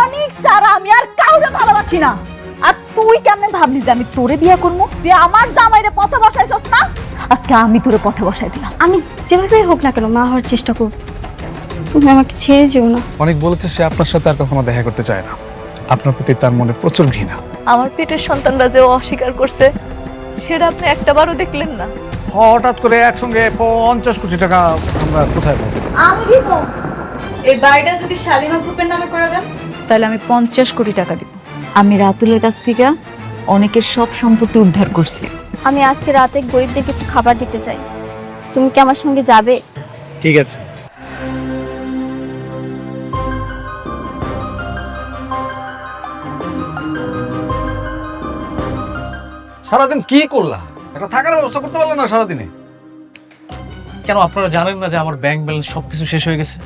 অনেক সারা আমি আর কাউরে ভালোবাসি না। আর তুই কেমনে ভাবলি যে আমি তোরে বিয়ে করবো? তুই আমার জামাইরে পথে বসাইছস না, আজকে আমি তোরে পথে বসাই দিলাম। আমি যেভাবেই হোক না কেন মা হওয়ার চেষ্টা করব। তুমি আমাকে ছেড়ে যেও না। অনেক বলেছে সে আপনার সাথে আর কখনো দেখা করতে চায় না। আপনার প্রতি তার মনে প্রচুর ঘৃণা। আমার পেটের সন্তানরা যে অস্বীকার করছে সেটা আপনি একটাবারও দেখলেন না। হঠাৎ করে একসঙ্গে 50 কোটি টাকা আমরা কোথায় পাবো? আমি দিব। এই বাড়িটা যদি শালিমা গ্রুপের নামে করে দেন তাহলে আমি 50 কোটি টাকা দিব। আমি রাতুলের কাছ থেকে অনেকের সব সম্পত্তি উদ্ধার করছি। আমি আজকে রাতে গরিবদের কিছু খাবার দিতে চাই। তুমি কি আমার সঙ্গে যাবে? ঠিক আছে। সারাদিন কি করলা? একটা থাকার ব্যবস্থা করতে পারলে না সারাদিনে? কেন আপনারা জানেন না যে আমার ব্যাংক ব্যালেন্স সবকিছু শেষ হয়ে গেছে?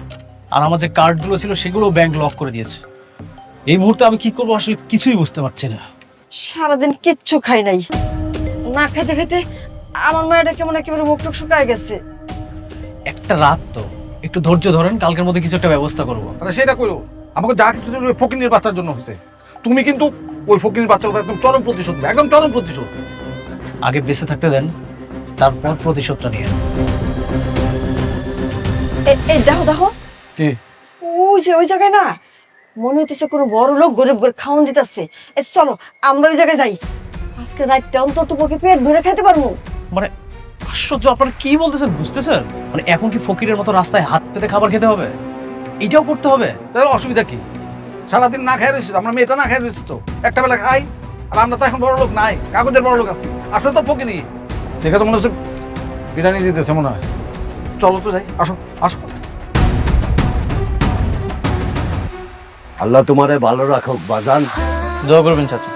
আর আমার যে কার্ডগুলো ছিল সেগুলো ব্যাংক লক করে দিয়েছে। এই মুহূর্তে আমি কি করবো আসলে কিছুই বুঝতে পারছি না। সারাদিন কিচ্ছু খাই নাই, না খাইতে খাইতে আমার মায়েরা কেমন একেবারে মুখ টুক শুকায় গেছে। একটা রাত তো, একটু ধৈর্য ধরেন, কালকের মধ্যে কিছু একটা ব্যবস্থা করবো। আরে সেটা করো, আমাকে যা কিছু ওই ফকিনের বাচ্চার জন্য হয়েছে। তুমি কিন্তু ওই ফকিনের বাচ্চার উপর একদম চরম প্রতিশোধ নেবে, একদম চরম প্রতিশোধ। আগে বেঁচে থাকতে দেন, তারপর প্রতিশোধটা নিয়ে। এই দেখো দেখো, কি? ওই যে ওই জায়গায় না মনে হইতেছে কোনো বড় লোক গরিব করে খাওয়ান দিতেছে। চলো আমরা ওই জায়গায় যাই, আজকে রাতটা অন্তত পক্ষে পেট ভরে খেতে পারবো। মানে আশ্চর্য, আপনারা কি বলতেছেন বুঝতেছেন? মানে এখন কি ফকিরের মতো রাস্তায় হাত পেতে খাবার খেতে হবে? এটাও করতে হবে? তাহলে অসুবিধা কি? সারাদিন না খাই রয়েছি, আমরা মেয়েটা না খাই রয়েছি তো, একটা বেলা খাই। আর আমরা তো এখন বড় লোক নাই, কাগজের বড় লোক আছি। আসলে তো ফকিনি দেখে তো মনে হচ্ছে বিরিয়ানি দিতেছে মনে হয়। চলো তো যাই, আসো আসো। আল্লাহ তোমারে ভালো রাখুক বাজান। দোয়া করবেন চাচা।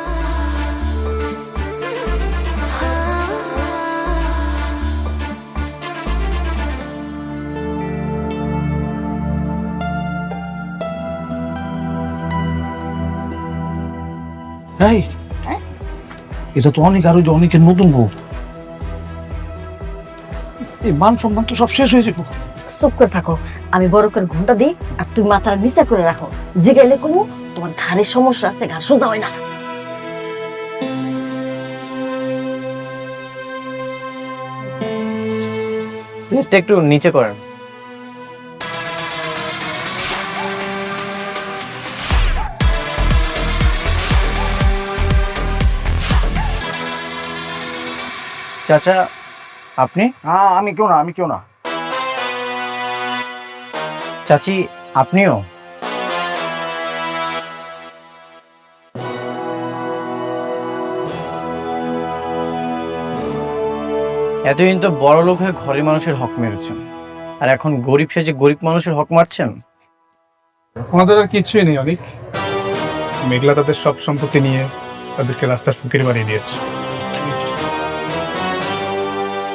এই এটা তো অনেক, আর ওই যে অনেকের নতুন বউ। এই মান সম্মান তো সব শেষ হয়ে যাবো। চুপ করে থাকো, আমি বড় করে ঘুমটা দিই আর তুমি মাথাটা নিচে করে রাখো। জিগাইলে কমু তোমার ঘাড়ের সমস্যা আছে, ঘাড় সোজা হয় না। একটু নিচে করেন। চাচা আপনি? হ্যাঁ, আমি কেউ না, আমি কেউ না। চাচি আপনিও? এতদিন তো বড় লোক হয়ে ঘরের মানুষের হক মেরেছেন, আর এখন গরিব সেজে গরিব মানুষের হক মারছেন। ওনাদের আর কিছুই নেই অনেক। মেঘলা তাদের সব সম্পত্তি নিয়ে তাদেরকে রাস্তার ফকির বানিয়ে দিয়েছে।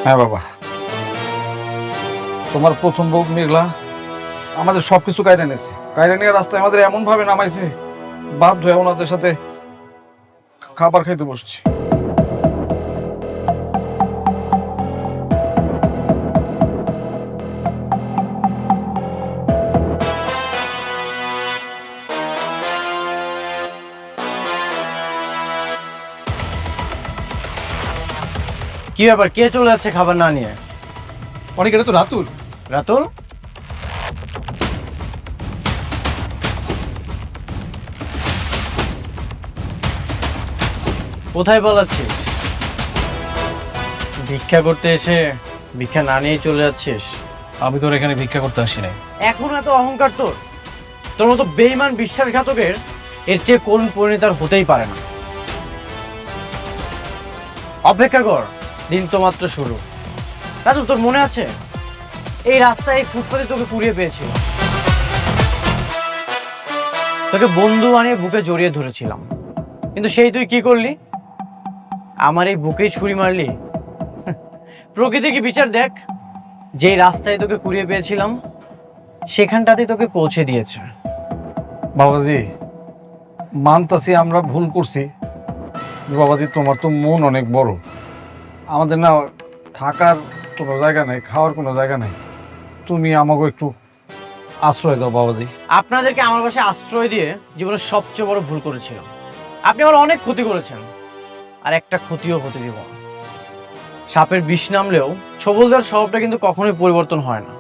হ্যাঁ বাবা, তোমার প্রথম বউ মেঘলা আমাদের সবকিছু কায়রা নিয়েছে। কায়রা নিয়ে রাস্তায় আমাদের এমন ভাবে নামাইছে, বাধ্য হয়ে ওনাদের সাথে খাবার খাইতে বসছি। কি ব্যাপার, কে চলে যাচ্ছে খাবার না নিয়ে? অনেক, এটা তো রাতুল। রাতুল? কোথায় পালাচ্ছিস? ভিক্ষা করতে এসে ভিক্ষা না নিয়ে চলে যাচ্ছিস? আমি তোর এখানে ভিক্ষা করতে আসি নাই। এখন এত অহংকার তোর? তোর মতো বেঈমান বিশ্বাসঘাতকের এর চেয়ে কোন পরিণতি আর হতেই পারে না। অপেক্ষা কর, দিন তো মাত্র শুরু। রাতুল, তোর মনে আছে এই রাস্তায় এই ফুটপাতে তোকে কুড়িয়ে পেয়েছিল? তোকে বন্ধু বানিয়ে বুকে জড়িয়ে ধরেছিলাম, কিন্তু সেই তুই কি করলি? আমার এই বুকেই ছুরি মারলি। প্রকৃতি কি বিচার দেখ, যেই রাস্তায় তোকে কুড়িয়ে পেয়েছিলাম সেখানটাতেই তোকে পৌঁছে দিয়েছে। বাবাজি, মানতাছি আমরা ভুল করছি। বাবাজি, তোমার তো মন অনেক বড়। আমাদের না থাকার কোনো জায়গা নাই, খাওয়ার কোনো জায়গা নাই। তুমি আমাকে একটু আশ্রয় দাও বাবাজি। আপনাদেরকে আমার বাসায় আশ্রয় দিয়ে জীবনের সবচেয়ে বড় ভুল করেছিলাম। আপনি আমার অনেক ক্ষতি করেছেন, আর একটা ক্ষতিও হতে দিব না। সাপের বিষ নামলেও ছবলদার স্বভাবটা কিন্তু কখনোই পরিবর্তন হয় না।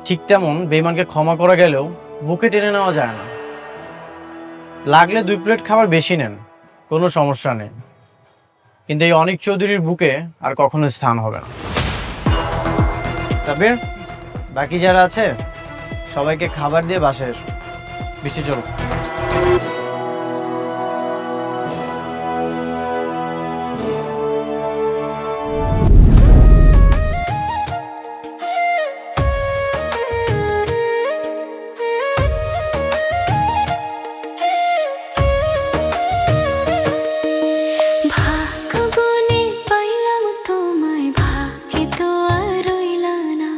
ঠিক তেমন বেঈমানকে ক্ষমা করা গেলেও বুকে টেনে নেওয়া যায় না। লাগলে 2 প্লেট খাবার বেশি নেন, কোনো সমস্যা নেই, কিন্তু এই অনিক চৌধুরীর বুকে আর কখনো স্থান হবে না। সাবির, বাকি যারা আছে সবাইকে খাবার দিয়ে বাসায় এসো। বৃষ্টি চলো। ভাগ্যবনে পাইলাম তোমায়, ভাগ্যে তো আর রইলা না।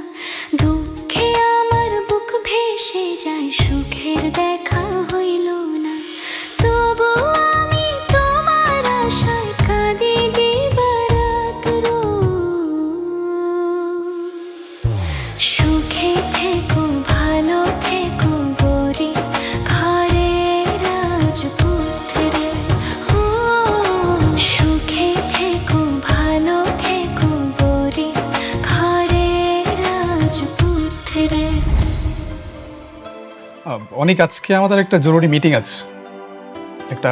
দুঃখে আমার বুক ভেসে যায়, সুখের দেখা হইল না। তবু আমি তোমার আশায় কাঁদি দিবারাত সুখে থেকো, ভালো থেকো গরিব ঘরের রাজপুত্রে। সুখে থেকো, ভালো থেকো গরিব ঘরের রাজপুত্রে। অনেক আজকে আমাদের একটা জরুরি মিটিং আছে, একটা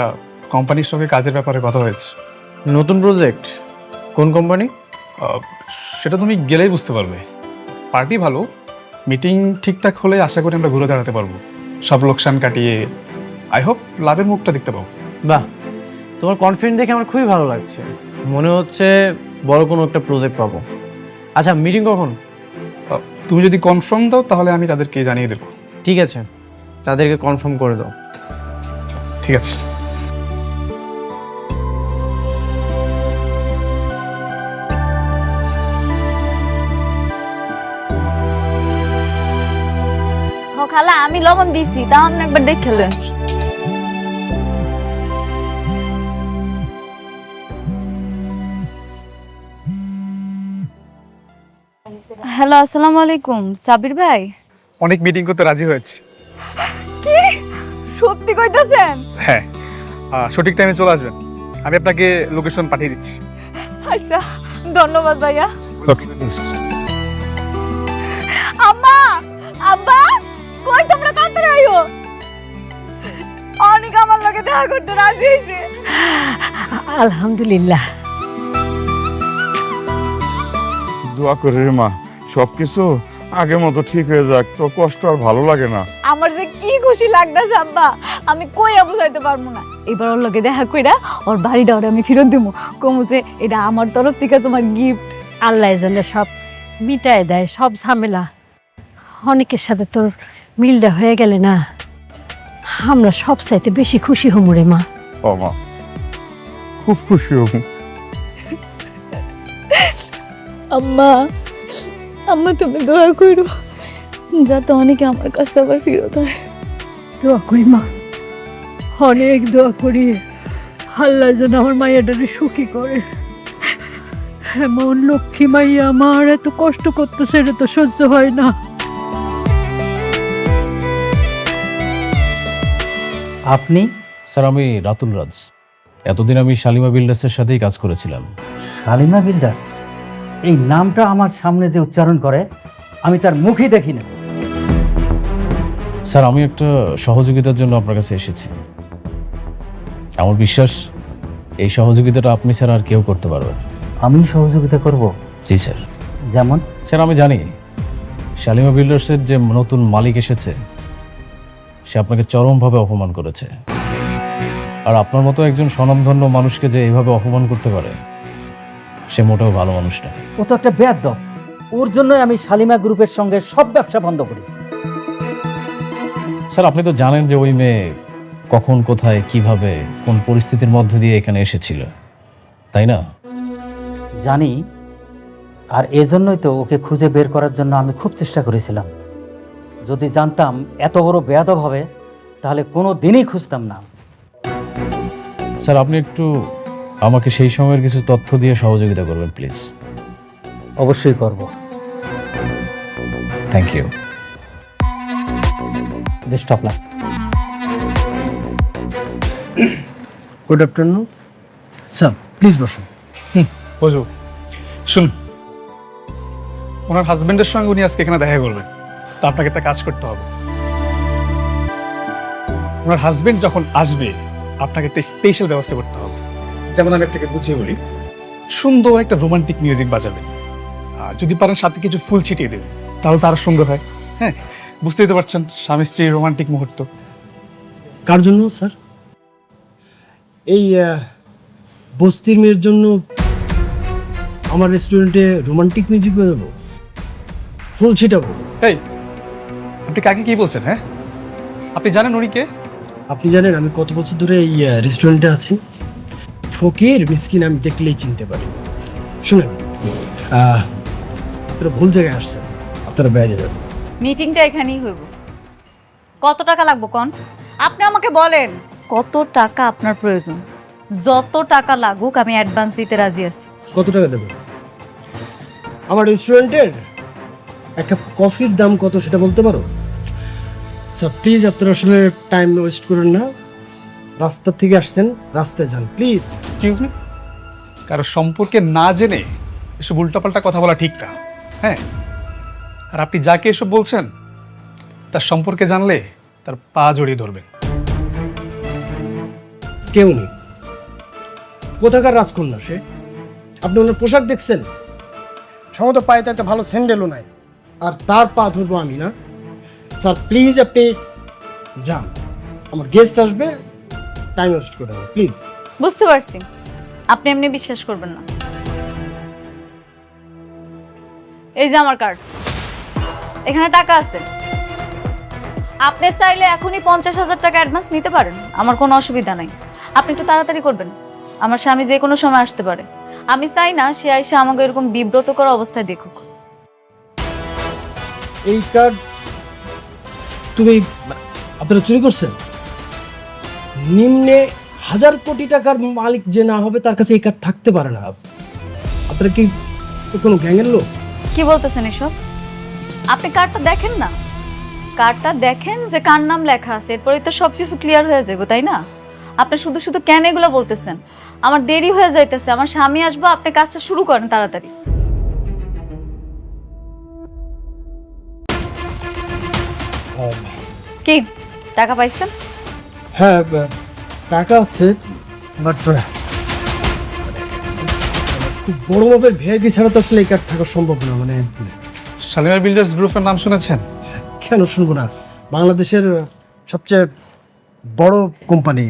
কোম্পানির সঙ্গে কাজের ব্যাপারে কথা হয়েছে। নতুন প্রজেক্ট? কোন কোম্পানি? সেটা তুমি গেলেই বুঝতে পারবে। পার্টি ভালো, মিটিং ঠিকঠাক হলে আশা করি আমরা ঘুরে দাঁড়াতে পারবো, সব লোকসান কাটিয়ে। আই হোপ লাভের মুখটা দেখতে পাবো। বাহ, তোমার কনফিডেন্ট দেখে আমার খুবই ভালো লাগছে। মনে হচ্ছে বড় কোনো একটা প্রজেক্ট পাবো। আচ্ছা, মিটিং কখন? তুমি যদি কনফার্ম দাও তাহলে আমি তাদেরকে জানিয়ে দেবো। ঠিক আছে, তাদেরকে কনফার্ম করে দাও। ঠিক আছে। খালা আমি লবণ দিছি, তাও আপনি একবার দেখলেন। হ্যালো, আসসালামু আলাইকুম সাবির ভাই। অনেক মিটিং করতে রাজি হয়েছে। কি সত্যি কইতাছেন? হ্যাঁ, সঠিক টাইমে চলে আসবেন। আমি আপনাকে লোকেশন পাঠিয়ে দিচ্ছি। আচ্ছা, ধন্যবাদ ভাইয়া। ওকে। আম্মা, আব্বা, কই তোমরা তাড়াতাড়ি আইও। অনেক আমার লগে দেখা করতে রাজি হইছে। আলহামদুলিল্লাহ। দোয়া করে রে মা, সবকিছু আগের মতো ঠিক হয়ে যাক, তো কষ্ট আর ভালো লাগে না। আমার যে কি খুশি লাগতাছে আব্বা, আমি কইয়া বুঝাইতে পারবো না। এবার ওর লগে দেখা কইরা ওর বাড়িটা ওরা আমি ফেরত দেবো, কমু যে এটা আমার তরফ থেকে তোমার গিফট। আল্লাহ যেন সব মিটায় দেয়, সব ঝামেলা। অনেকের সাথে তোর মিলটা হয়ে গেলে না, আমরা সব চাইতে বেশি খুশি হমু রে মা। ও মা, খুব খুশি হব। আম্মা, আম্মা তুমি দোয়া করো যাতে অনেকে আমার কাছে আবার ফেরত হয়। দোয়া করি মা, অনেক দোয়া করি আল্লাহ যেন আমার মাইয়াটারে সুখী করে। এমন লক্ষ্মী মাইয়া আমার এত কষ্ট করতেছে, এটা তো সহ্য হয় না। আপনি? স্যার, আমি রাতুল রাজ। এতদিন আমি শালিমা বিল্ডার্সের সাথেই কাজ করেছিলাম। শালিমা বিল্ডার্স? এই নামটা আমার সামনে যে উচ্চারণ করে আমি তার মুখই দেখি না। স্যার, আমি একটা সহযোগিতার জন্য আপনার কাছে এসেছি। আমার বিশ্বাস এই সহযোগিতাটা আপনি ছাড়া আর কেউ করতে পারবে না। আমি সহযোগিতা করব? জি স্যার। যেমন? স্যার, আমি জানি শালিমা বিল্ডার্সের যে নতুন মালিক এসেছে সে আপনাকে চরমভাবে অপমান করেছে, আর আপনার মতো একজন স্বনামধন্য মানুষকে যে এইভাবে অপমান করতে পারে সে মোটেও ভালো মানুষ নয়। ও তো একটা বেয়াদব। ওর জন্যই আমি শালিমা গ্রুপের সঙ্গে সব ব্যবসা বন্ধ করেছি। স্যার, আপনি তো জানেন যে ওই মেয়ে কখন, কোথায়, কিভাবে, কোন পরিস্থিতির মধ্যে দিয়ে এখানে এসেছিল, তাই না? জানি, আর এজন্যই তো ওকে খুঁজে বের করার জন্য আমি খুব চেষ্টা করেছিলাম। যদি জানতাম এত বড় বেয়াদব হবে তাহলে কোনো দিনই খুঁজতাম না। স্যার, আপনি একটু আমাকে সেই সময়ের কিছু তথ্য দিয়ে সহযোগিতা করবেন প্লিজ। অবশ্যই করব। Thank you. Best of luck. Good afternoon sir, please বসুন। বুঝু শুন, ওনার হাজবেন্ডের সঙ্গে উনি আজকে এখানে দেখা করবেন, তো আপনাকে একটা কাজ করতে হবে। ওনার হাজবেন্ড যখন আসবে আপনাকে একটা স্পেশাল ব্যবস্থা করতে হবে। যেমন আমি আপনাকে বুঝিয়ে বলি, সুন্দর একটা রোমান্টিক মিউজিক বাজাবেন, আর যদি পারেন সাথে কিছু ফুল ছিটিয়ে দেবেন, তাহলে তো আরো সুন্দর হয়। হ্যাঁ, বুঝতেই তো পারছেন স্বামী স্ত্রীর রোমান্টিক মুহূর্ত। কার জন্য স্যার? এই বস্তির মেয়ের জন্য আমার রেস্টুরেন্টে রোমান্টিক মিউজিক বাজাবো, ফুল ছিটাবো? এই, আপনি কাকে কি বলছেন? হ্যাঁ, আপনি জানেন উনি কে? আপনি জানেন আমি কত বছর ধরে এই রেস্টুরেন্টে আছি? ফকির মিসকিন আমি দেখলেই চিনতে পারি। শুনেন, আপনারা ভুল জায়গায় আসছেন, আপনারা বাইরে যান। মিটিংটা এখানেই হইব। কত টাকা লাগবে কোন? আপনি আমাকে বলেন কত টাকা আপনার প্রয়োজন। যত টাকা লাগুক আমি অ্যাডভান্স দিতে রাজি আছি। কত টাকা দেবেন? আমার রেস্টুরেন্টের এক কাপ কফির দাম কত সেটা বলতে পারো? স্যার প্লিজ, আপনারা আসলে টাইম ওয়েস্ট করেন না। রাস্তা থেকে আসছেন, রাস্তায় যান প্লিজ। এক্সকিউজ মি, কারো সম্পর্কে না জেনে এসব উল্টাপাল্টা কথা বলা ঠিক না। হ্যাঁ, আর আপনি যাকে এসব বলছেন তার সম্পর্কে জানলে তার পা জড়িয়ে ধরবেন। কেউ নেই। কোথাকার রাজকন্যা সে? আপনি ওনার পোশাক দেখছেন? সম্ভবত পায়ে তো একটা ভালো স্যান্ডেলও নাই, আর তার পা ধরবো আমি না? স্যার প্লিজ আপনি যান, আমার গেস্ট আসবে, টাইম ওয়েস্ট করে না প্লিজ। বুঝতে পারছি, আপনি এমনি বিশ্বাস করবেন না। এই যে আমার কার্ড, এখানে টাকা আছে। আপনি চাইলে এখনই 50,000 টাকা অ্যাডভান্স নিতে পারেন, আমার কোনো অসুবিধা নাই। আপনি একটু তাড়াতাড়ি করবেন, আমার স্বামী যে কোনো সময় আসতে পারে। আমি চাই না সে আইসা আমাকে এরকম বিব্রত করা অবস্থায় দেখুক। এই কার্ড তুমি আপনারা চুরি করছেন? নিম্নে 1000 কোটি টাকার মালিক যে না হবে তার কাছে এই কার্ড থাকতে পারে না। আপনারা কি কোনো গ্যাংয়ের লোক? কি বলতেছেন এসব? আপনি কার্ডটা দেখেন না, কার্ডটা দেখেন যে কার নাম লেখা আছে, এরপরেই তো সবকিছু ক্লিয়ার হয়ে যাবে, তাই না? আপনি শুধু শুধু কেন এগুলো বলতেছেন? আমার দেরি হয়ে যাইতেছে, আমার স্বামী আসবো, আপনি কাজটা শুরু করেন তাড়াতাড়ি। কি টাকা পাইছেন? হ্যাঁ টাকা আছে, বাট খুব বড় মাপের ভিআইপি ছাড়া তো আসলে এই কার্ড থাকা সম্ভব না। মানে শালিমার বিল্ডার্স গ্রুপের নাম শুনেছেন? কেন শুনবো না, বাংলাদেশের সবচেয়ে বড় কোম্পানি,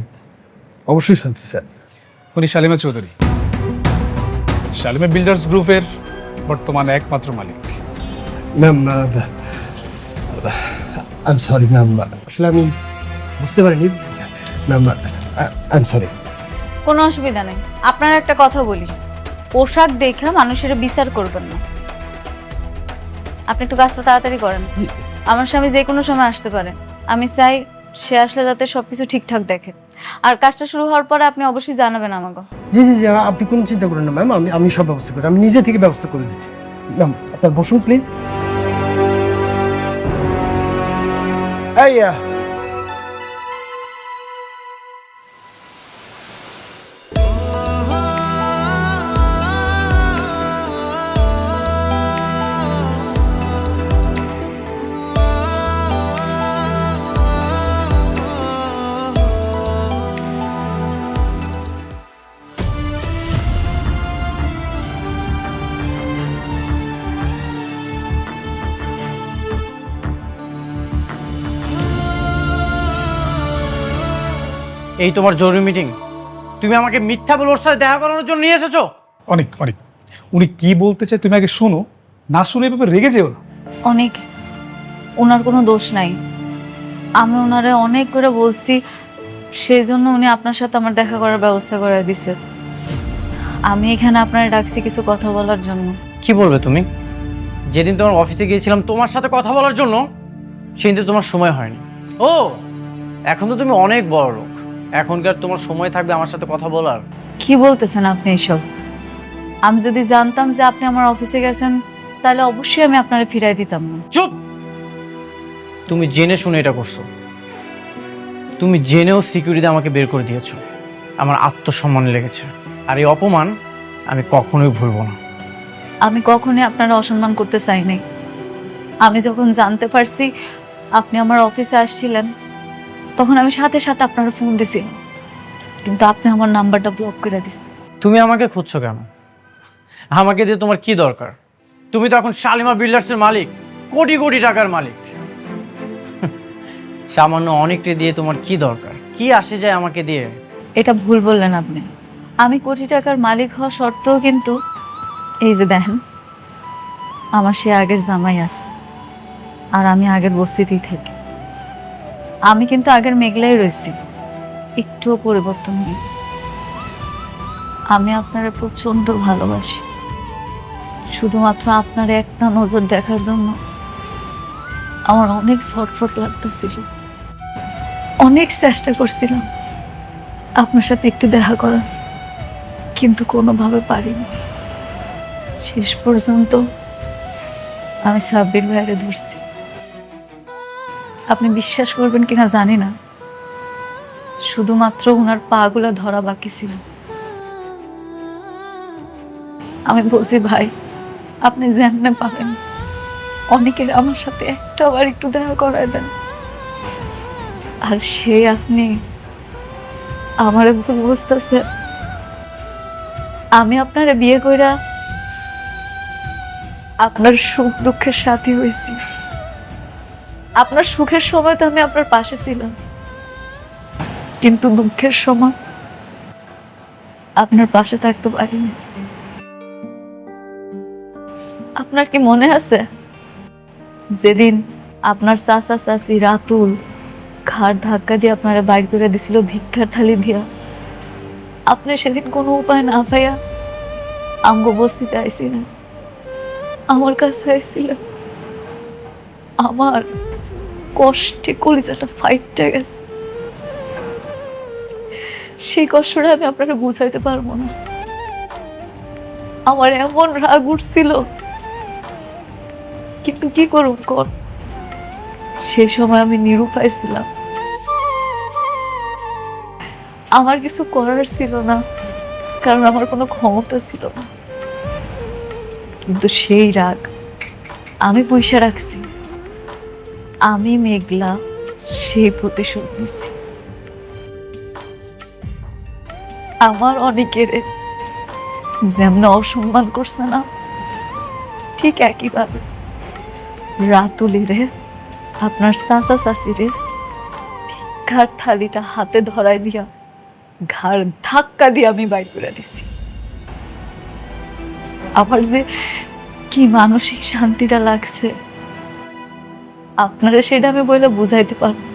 অবশ্যই শুনছি স্যার। উনি শালিমা চৌধুরী, শালিমা বিল্ডার্স গ্রুপের বর্তমানে একমাত্র মালিক। Ma'am I am sorry ma'am, আসলে আমি বুঝতে পারিনি ম্যাম, আই এম সরি। কোনো অসুবিধা নেই। আপনার একটা কথা বলি, পোশাক দেখে মানুষের বিচার করবেন না। আপনি একটু কাজটা তাড়াতাড়ি করেন, আমার স্বামী যে কোনো সময় আসতে পারে। আমি চাই সে আসলে যাতে সবকিছু ঠিকঠাক দেখে। আর কাজটা শুরু হওয়ার পরে আপনি অবশ্যই জানাবেন আমাকে। জি জি জি, আপনি কোনো চিন্তা করেন না ম্যাম, আমি সব ব্যবস্থা করি, আমি নিজে থেকে ব্যবস্থা করে দিচ্ছি। ম্যাম আপনার বসুন প্লিজ। এই এই তোমার জরুরি মিটিং? তুমি আমাকে মিথ্যা বলে ওর সাথে দেখা করানোর জন্য নিয়ে এসেছো? অনেক অনেক, উনি কি বলতে চায় তুমি আগে শোনো, না শুনে এভাবে রেগে যেও না। অনেক, ওনার কোনো দোষ নাই। আমি ওনারে অনেক করে বলছি, সেই জন্য উনি আপনার সাথে আমার দেখা করার ব্যবস্থা করে দিছে। আমি এখানে আপনার ডাকছি কিছু কথা বলার জন্য। কি বলবে তুমি? যেদিন তোমার অফিসে গিয়েছিলাম তোমার সাথে কথা বলার জন্য, সেদিন তো তোমার সময় হয়নি। ও, এখন তো তুমি অনেক বড় লোক, এখনকার তোমার সময় থাকবে আমার সাথে কথা বলার? কি বলতেছেন আপনি এসব? আমি যদি জানতাম যে আপনি আমার অফিসে গেছেন, তাহলে অবশ্যই আমি আপনারে ফিরাই দিতাম না। চুপ! তুমি জেনে শুনে এটা করছো। তুমি জেনেও সিকিউরিটি আমাকে বের করে দিয়েছো। আমার আত্মসম্মান লেগেছে, আর এই অপমান আমি কখনোই ভুলবো না। আমি কখনোই আপনারা অসম্মান করতে চাই নাই। আমি যখন জানতে পারছি আপনি আমার অফিসে আসছিলেন, তখন আমি সাথে সাথে আপনারা ফোন দিছিলাম, কিন্তু আপনি আমার নাম্বারটা ব্লক করে দিচ্ছেন। তুমি আমাকে খুঁজছো কেন? আমাকে দিয়ে তোমার কি দরকার? তুমি তো এখন শালিমা বিল্ডার্সের মালিক, কোটি কোটি টাকার মালিক। সামান্য অনেকটা দিয়ে তোমার কি দরকার? কি আসে যায় আমাকে দিয়ে? এটা ভুল বললেন আপনি। আমি কোটি টাকার মালিক হওয়া সত্ত্বেও কিন্তু এই যে দেখেন, আমার সে আগের জামাই আছে, আর আমি আগের বস্তিতেই থাকি। আমি কিন্তু আগের মেঘলাই রয়েছি, একটুও পরিবর্তন নেই। আমি আপনারা প্রচন্ড ভালোবাসি। শুধুমাত্র আপনার একটা নজর দেখার জন্য আমার অনেক ছটফট লাগতেছিল। অনেক চেষ্টা করছিলাম আপনার সাথে একটু দেখা করার, কিন্তু কোনোভাবে পারিনি। শেষ পর্যন্ত আমি সাব্বির ভাইরে ধরছি। আপনি বিশ্বাস করবেন কিনা জানি না, শুধুমাত্র ওনার পাগুলা ধরা বাকি ছিল। আমি বলছি, ভাই আপনি যেমনে পাবেন অনেকের আমার সাথে একটা বার একটু দেখা করায় দেন। আর সে আপনি আমার ভুল বুঝতেছে। আমি আপনারে বিয়ে কইরা আপনার সুখ দুঃখের সাথী হয়েছি। আপনার সুখের সময় তো আমি আপনার পাশে ছিলাম, কিন্তু দুঃখের সময় আপনার পাশে থাকতে পারিনি। আপনার কি মনে আছে যেদিন আপনার চাচা চাচি রাতুল ঘাড় ধাক্কা দিয়ে আপনারা বাইর করে দিছিল ভিক্ষার থালি দিয়া? আপনি সেদিন কোনো উপায় না পাইয়া আমগো বস্তিতে আইছিলেন, আমার কাছে আইছিলেন। আমার কষ্টে কলিজাটা ফাইটটা গেছে। সেই কষ্টটা আমি আপনারা বুঝাইতে পারবো না। আমার এমন রাগ উঠছিল, কিন্তু কি করুন কর, সে সময় আমি নিরুপায় ছিলাম। আমার কিছু করার ছিল না, কারণ আমার কোনো ক্ষমতা ছিল না। কিন্তু সেই রাগ আমি পয়সা রাখছি। আমি মেঘলা সেই প্রতিশোধ নিছি। আমার অনেকের যেমন অসম্মান করছে না, ঠিক একইভাবে রাতুলিরে আপনার চাচা চাচিরে ভিক্ষার থালিটা হাতে ধরাই দিয়া ঘাড় ধাক্কা দিয়ে আমি বাইর করে দিছি। আমার যে কি মানসিক শান্তিটা লাগছে আপনারা সেটা আমি বলে বুঝাইতে পারব না।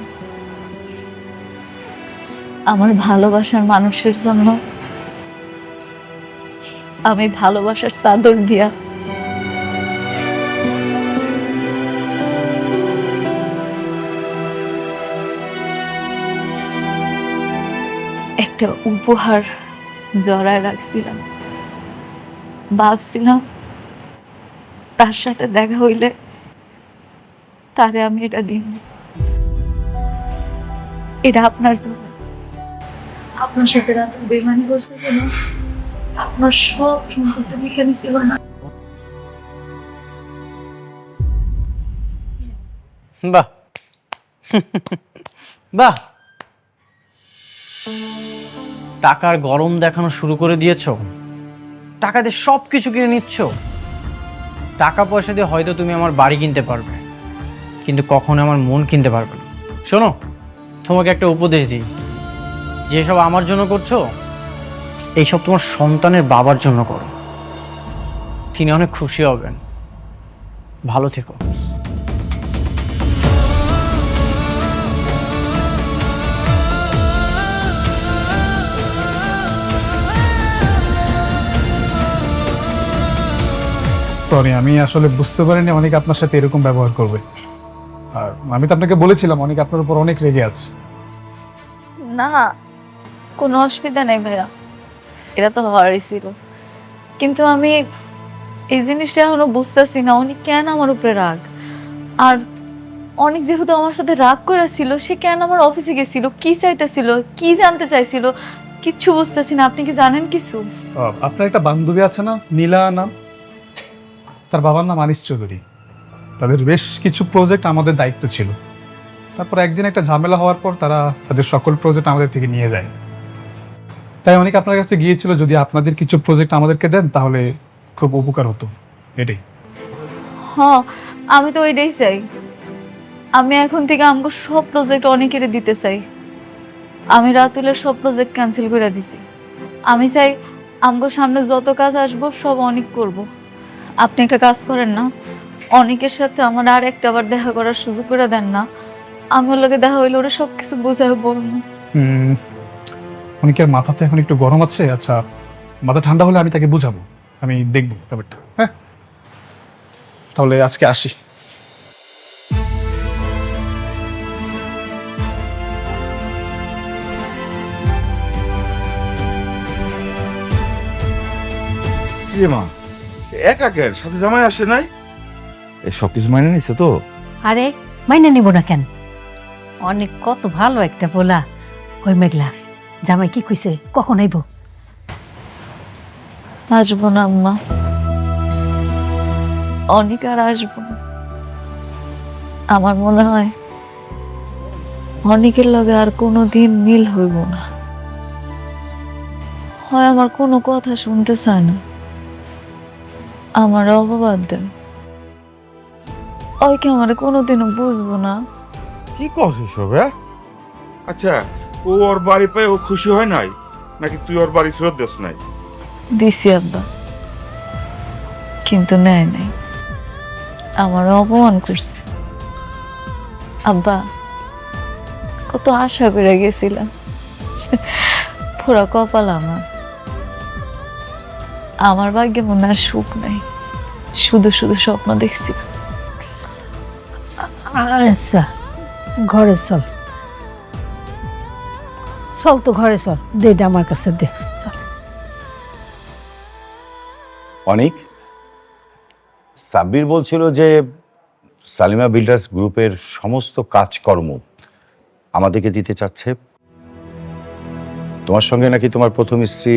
আমার ভালোবাসার মানুষের জন্য আমি ভালোবাসার চাদর দিয়া একটা উপহার জড়ায় রাখছিলাম। ভাবছিলাম তার সাথে দেখা হইলে তারে আমি এটা দিন। এটা আপনার জন্য। আপনার সাথে রাত বেমানি করছে কেন? আপনার সব সম্পত্তি লিখে নিছিল না? বাহ বাহ, টাকার গরম দেখানো শুরু করে দিয়েছো। টাকা দিয়ে সব কিছু কিনে নিচ্ছ। টাকা পয়সা দিয়ে হয়তো তুমি আমার বাড়ি কিনতে পারবে, কিন্তু কখনো আমার মন কিনতে পারবে না। শোনো, তোমাকে একটা উপদেশ দিই, যেসব আমার জন্য করছো এইসব তোমার সন্তানের বাবার জন্য করো। তিনি অনেক খুশি হবেন। ভালো থেকো। সরি, আমি আসলে বুঝতে পারিনি অনেক আপনার সাথে এরকম ব্যবহার করবে। আর আমি তো আপনাকে বলেছিলাম অনেক আপনার উপর অনেক রেগে আছে। না, কোনো অসুবিধা নেই ভাইয়া, এটা তো হওয়ারই ছিল। কিন্তু আমি এই জিনিসটা এখনো বুঝতেছি না উনি কেন আমার উপরে রাগ। আর অনেক যেহেতু আমার সাথে রাগ করা ছিল, সে কেন আমার অফিসে গেছিল, কি চাইতেছিল, কি জানতে চাইছিল, কিচ্ছু বুঝতেছি না। আপনি কি জানেন কিছু? আপনার একটা বান্ধবী আছে না, নীলা নাম, তার বাবার নাম আনিস চৌধুরী। তাদের বেশ কিছু প্রজেক্ট আমাদের দায়িত্ব ছিল। তারপর একদিন একটা ঝামেলা হওয়ার পর তারা তাদের সকল প্রজেক্ট আমাদের থেকে নিয়ে যায়। তাই অনেক আপনার কাছে গিয়েছিল, যদি আপনাদের কিছু প্রজেক্ট আমাদেরকে দেন তাহলে খুব উপকার হতো, এটাই। হ্যাঁ, আমি তো ওইটাই চাই। আমি এখন থেকে আমাকে সব প্রজেক্ট অনেকের দিতে চাই। আমি রাতুলের সব প্রজেক্ট ক্যান্সেল করে দিছি। আমি চাই আমাকে সামনে যত কাজ আসবো সব অনেক করব। আপনি একটা কাজ করেন না, অনেকের সাথে আমার আর একটা বার দেখা করার সুযোগ করে দেন না। আমার লোকে দেখা হইলে ওরা সব কিছু বোঝায় বলবো। অনেকের মাথাতে এখন একটু গরম আছে। আচ্ছা, মাথা ঠান্ডা হলে আমি তাকে বুঝাবো, আমি দেখবো ব্যাপারটা। হ্যাঁ, তাহলে আজকে আসি। মা একা কেন, সাথে জামাই আসে নাই? এই সবকিছু মাইনে নিছে তো? আরে মাইনে নিব না কেন? অনেক কত ভালো একটা পোলা। ওই মেঘলা জামাই কি কইছে, কখন আইব? আসবো না আম্মা, অনেক আর আসবো না। আমার মনে হয় অনেকের লগে আর কোনো দিন মিল হইব না। হয় আমার কোনো কথা শুনতে চায় না, আমার অপবাদ দেন। ওই কি আমার কোনোদিনও বুঝবো না। কি কস এসব? আচ্ছা, ও ওর বাড়ি পেয়ে ও খুশি হয় নাই, নাকি তুই ওর বাড়ি ফেরত দিস নাই? দিছি আব্বা, কিন্তু নেয় নাই, আমার অপমান করছে। আব্বা, কত আশা করে গেছিলাম, পুরা কপাল আমার। আমার ভাগ্যে মনে আর সুখ নাই, শুধু শুধু স্বপ্ন দেখছি। আচ্ছা, ঘরে চল, চল তো ঘরে চল, দে আমার কাছে দে। অনেক সাব্বির বলছিল যে সালিমা বিল্ডার্স গ্রুপের সমস্ত কাজকর্ম আমাদেরকে দিতে চাচ্ছে। তোমার সঙ্গে নাকি তোমার প্রথম স্ত্রী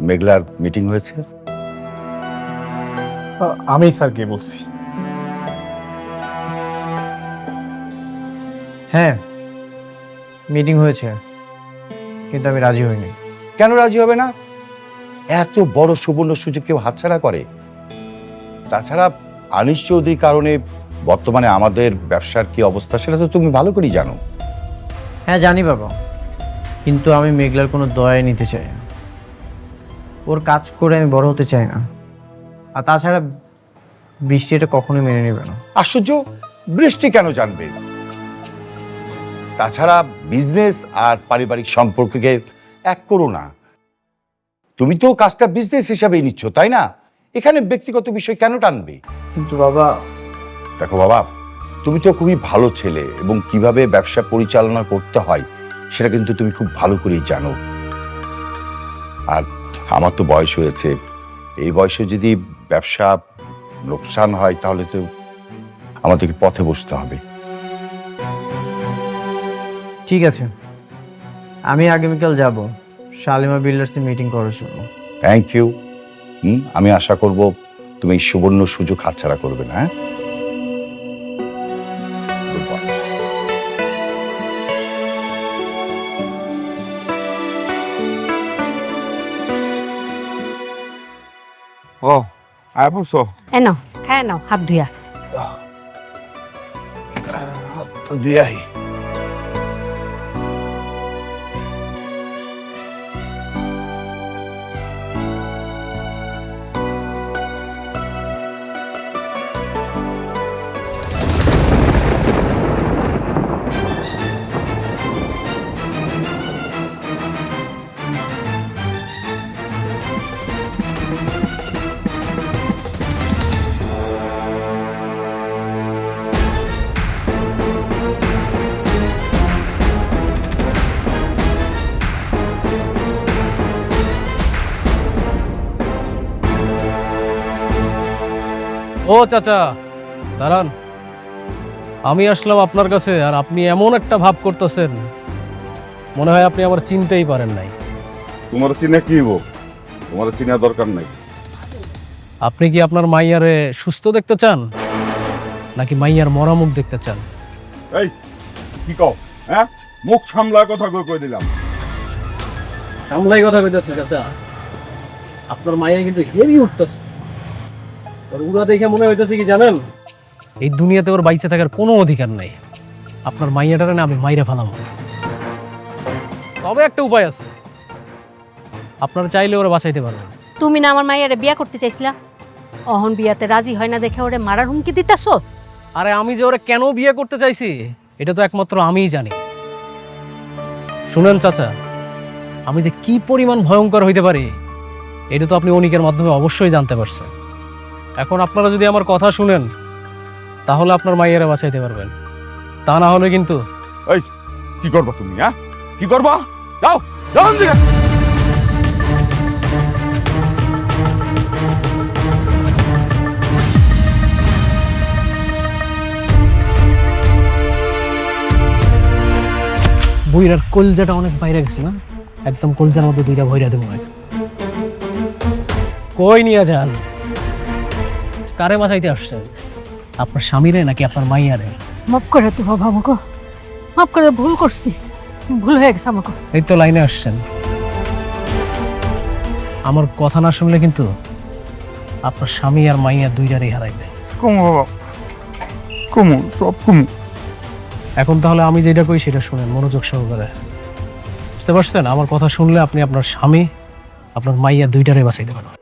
মেঘলার মিটিং হয়েছে? আমি স্যারকে বলছি। হ্যাঁ, মিটিং হয়েছে, কিন্তু আমি রাজি হইনি। কেন রাজি হবে না? এত বড় সুবর্ণ সুযোগ কেউ হাতছাড়া করে? তাছাড়া আনিস চৌধুরীর কারণে বর্তমানে আমাদের ব্যবসার কি অবস্থা সেটা তো তুমি ভালো করেই জানো। হ্যাঁ জানি বাবা, কিন্তু আমি মেঘলার কোনো দয়া নিতে চাই না। ওর কাজ করে আমি বড় হতে চাই না। আর তাছাড়া বৃষ্টি এটা কখনোই মেনে নেবে না। আশ্চর্য, বৃষ্টি কেন জানবে? তাছাড়া বিজনেস আর পারিবারিক সম্পর্ককে এক করো না। তুমি তো কাজটা বিজনেস হিসাবেই নিচ্ছ, তাই না? এখানে ব্যক্তিগত বিষয় কেন টানবে? কিন্তু বাবা, দেখো বাবা, তুমি তো খুবই ভালো ছেলে এবং কিভাবে ব্যবসা পরিচালনা করতে হয় সেটা কিন্তু তুমি খুব ভালো করেই জানো। আর আমার তো বয়স হয়েছে, এই বয়সে যদি ব্যবসা লোকসান হয় তাহলে তো আমাদেরকে পথে বসতে হবে। ঠিক আছে, আমি আগামীকাল যাব শালিমা বিল্ডার্সের মিটিং করার জন্য। Thank you. আমি আশা করব তুমি এই সুবর্ণ সুযোগ হাতছাড়া করবে না। হ্যাঁ, ও আয় পড়ছো? এ নাও, হ্যাঁ নাও, হাত ধুইয়া। দিয়ে আহি। ও চাচা, দাঁড়ান। আমি আসলাম আপনার কাছে আর আপনি এমন একটা ভাব করতেছেন, মনে হয় আপনি আমার চিনতেই পারেন নাই। তোমার চিনে কি হবো? তোমার চিনা দরকার নাই। আপনি কি আপনার মাইয়ারে সুস্থ দেখতে চান, নাকি মাইয়ার মরা মুখ দেখতে চান? এই কি কও? হ্যাঁ, মুখ সামলা কথা কই দিলাম। সামলাই কথা কইতেছে চাচা, আপনার মাইয়া কিন্তু হেভি উঠতেছে। ওর উড়া দেখে মনে হইতেছে কি জানেন, এই দুনিয়াতে ওর বাইচে থাকার কোনো অধিকার নাই। আপনার মাইয়াটারে না আমি মাইরে ফেলাম। তবে একটা উপায় আছে, আপনারা চাইলে ওরা বাঁচাইতে পারবেন। তুমি না আমার মাইয়ারে বিয়া করতে চাইছিলা, অহন বিয়াতে রাজি হয় না দেখে ওরে মারার হুমকি দিতেছো। আরে আমি যে ওরা কেন বিয়ে করতে চাইছি এটা তো একমাত্র আমিই জানি। শুনেন চাচা, আমি যে কি পরিমাণ ভয়ঙ্কর হইতে পারি এটা তো আপনি অনিকের মাধ্যমে অবশ্যই জানতে পারছেন। এখন আপনারা যদি আমার কথা শুনেন তাহলে আপনার মাইয়ারে বাঁচাইতে পারবেন, তা না হলে কিন্তু। এই কি করবা তুমি? হ্যাঁ, কি করবা? যাও যাও দিকে। বইরার কলজাটা অনেক বাইরে গেছে না, একদম কলজার মধ্যে দুইটা ভইরা দেবো। কই নিয়ে যান? কারে বাঁচাইতে আসছেন? আপনার স্বামীরে নাকি আপনার মাইয়ারে? মাফ করে তো বাবা, আমাকে মাফ করে, ভুল করছি, ভুল হয়ে গেছে আমাকে। এই তো লাইনে আসছেন। আমার কথা না শুনলে কিন্তু আপনার স্বামী আর মাইয়া দুইটারই হারাইবে। কমু বাবা, কমু, সব কমু। এখন তাহলে আমি যেটা কই সেটা শুনেন মনোযোগ সহকারে, বুঝতে পারছেন? আমার কথা শুনলে আপনি আপনার স্বামী, আপনার মাইয়া দুইটারে বাঁচাইতে পারবেন।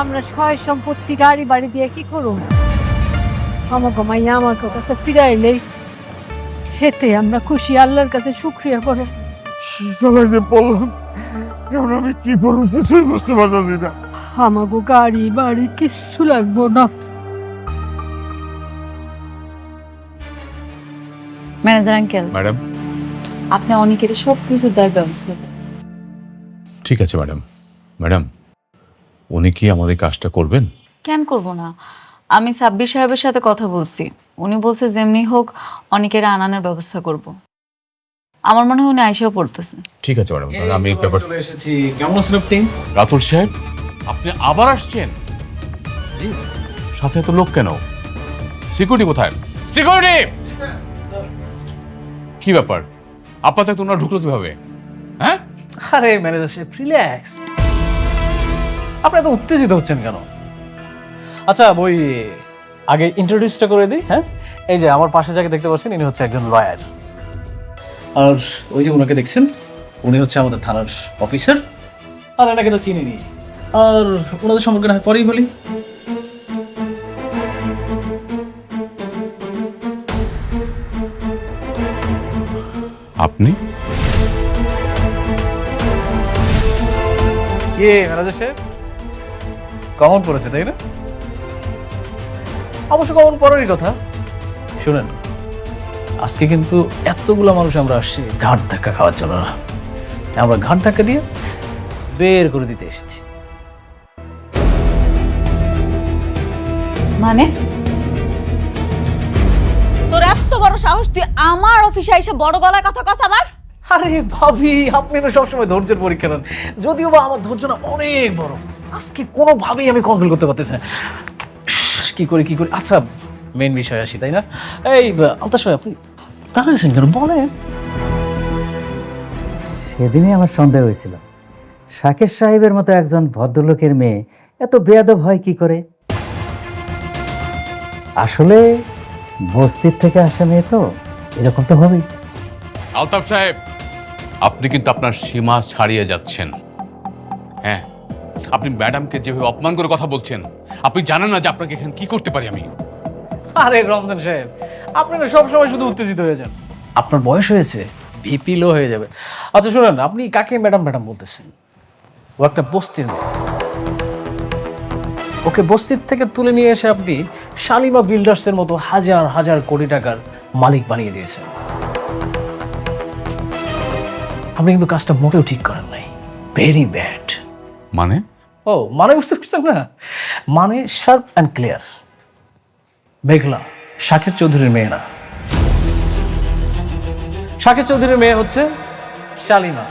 আমরা সয় সম্পত্তি গাড়ি বাড়ি দিয়ে কি করুন, আমাকে মাইয়া আমার কাছে ফিরাইলে হেতে আমরা খুশি, আল্লাহর কাছে শুকরিয়া করে। সালাই যে বললাম, এখন আমি কি করবো কিছুই বুঝতে পারতেছি না। আমাকে গাড়ি বাড়ি কিচ্ছু লাগবো না। ম্যানেজার আঙ্কেল, ম্যাডাম, আপনি অনেকের সব কিছু দেওয়ার ব্যবস্থা করেন। ঠিক আছে ম্যাডাম। ম্যাডাম, উনি কি আমাদের কাজটা করবেন? কেন করব না? আমি সাব্বির সাহেবের সাথে কথা বলছি, উনি বলছে যেমনি হোক অনেকের আনানোর ব্যবস্থা করব। আমার মনে হয় উনি আইসাও পড়তেছে। ঠিক আছে ম্যাডাম, তাহলে আমি ব্যাপার চলে এসেছি। কেমন আছেন আপনি? রাতুল সাহেব, আপনি আবার আসছেন? জি। সাথে এত লোক কেন? সিকিউরিটি কোথায়? সিকিউরিটি! কি ব্যাপার, আপাতত তোমরা ঢুকলো কিভাবে? হ্যাঁ? আরে ম্যানেজার সাহেব, রিল্যাক্স। আপনি এত উত্তেজিত হচ্ছেন কেন? আচ্ছা, ওই আগে ইন্ট্রোডিউসটা করে দিই। হ্যাঁ, এই যে আমার পাশে যাকে দেখতে পাচ্ছেন, ইনি হচ্ছে একজন লয়ার। আর ওই যে ওনাকে দেখছেন, উনি হচ্ছে আমাদের থানার অফিসার। আর এনাকে তো চিনিনি। আর ওনাদের সম্পর্কে না পরেই বলি। আপনি? কে ম্যানেজার সাহেব? কমন পড়েছে তাই না? অবশ্য কমন পড়ারই কথা। শুনেন, আজকে কিন্তু এতগুলো মানুষ আমরা আসছি ঘাট ধাক্কা খাওয়ার জন্য না, আমরা ঘাট ধাক্কা দিয়ে বের করে দিতে এসেছি। মানে তোর এত বড় সাহস, তুই আমার অফিসে এসে বড় গলায় কথা কস আবার? আরে ভাবি, আপনি না সবসময় ধৈর্যের পরীক্ষা নেন, যদিও বা আমার ধৈর্য না অনেক বড়। আজকে কোনোভাবেই আমি কন্ট্রোল করতে পারতেছি না। কি করি। আচ্ছা, মেন বিষয় আসি, তাই না? এই আলতাশ ভাই, আপনি দাঁড়াইছেন কেন? বলেন। সেদিনই আমার সন্দেহ হয়েছিল, শাকের সাহেবের মতো একজন ভদ্রলোকের মেয়ে এত বেয়াদব হয় কি করে। আসলে বস্তির থেকে আসা মেয়ে তো এরকম তো হবেই। আলতাফ সাহেব, আপনি কিন্তু আপনার সীমা ছাড়িয়ে যাচ্ছেন। হ্যাঁ, আপনি ম্যাডামকে যেভাবে অপমান করে কথা বলছেন, আপনি জানেন না যে আপনাকে এখানে কি করতে পারি আমি। আরে রমজান সাহেব, আপনি না সবসময় শুধু উত্তেজিত হয়ে যান। আপনার বয়স হয়েছে, ভিপি লো হয়ে যাবে। আচ্ছা শুনেন, আপনি কাকে ম্যাডাম ম্যাডাম বলতেছেন? ও একটা বস্তির মেয়ে। ওকে বস্তির থেকে তুলে নিয়ে এসে আপনি শালিমা বিল্ডার্সের মতো হাজার হাজার কোটি টাকার মালিক বানিয়ে দিয়েছেন। আপনি কিন্তু কাজটা মোটেও ঠিক করেন নাই, ভেরি ব্যাড। মানে? ও মানে বুঝতে পারছেন না? মানে শার্প অ্যান্ড ক্লিয়ার। মেঘলা শাকের চৌধুরীর মেয়ে না, শাকের চৌধুরীর মেয়ে হচ্ছে শালিমা।